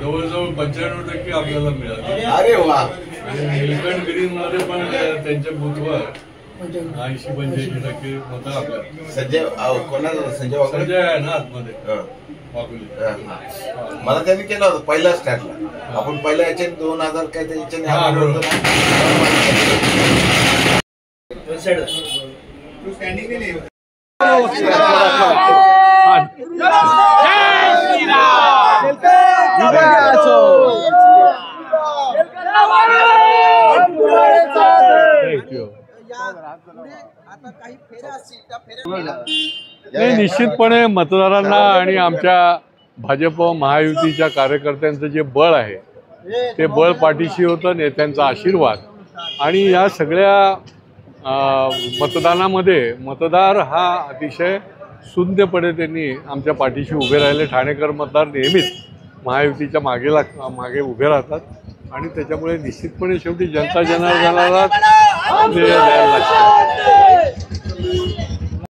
जवळजवळ 95% आपल्याला मिळाले. अरे वा. आणि निलकंठ गिरीमध्ये पण त्यांच्या बूथवर 80-85% मतं आपल्याला. संजय कोणाला? संजय आहे ना आतमध्ये. मला त्यांनी केलं होतं पहिल्या स्टार्टला. आपण पहिल्या याच्या 2000 काय त्याच्याने निश्चितपणे मतदारांना आणि आमच्या भाजप महायुतीच्या कार्यकर्त्यांचं जे बळ आहे ते बळ पाठीशी होतं, नेत्यांचा आशीर्वाद. आणि या सगळ्या मतदानामध्ये मतदार हा अतिशय सुंदरपणे त्यांनी आमच्या पाठीशी उभे राहिले. ठाणेकर मतदार नेहमीच महायुतीच्या मागे उभे राहतात आणि त्याच्यामुळे निश्चितपणे शेवटी जनता जनार्दनाला ते द्यायला लागतं.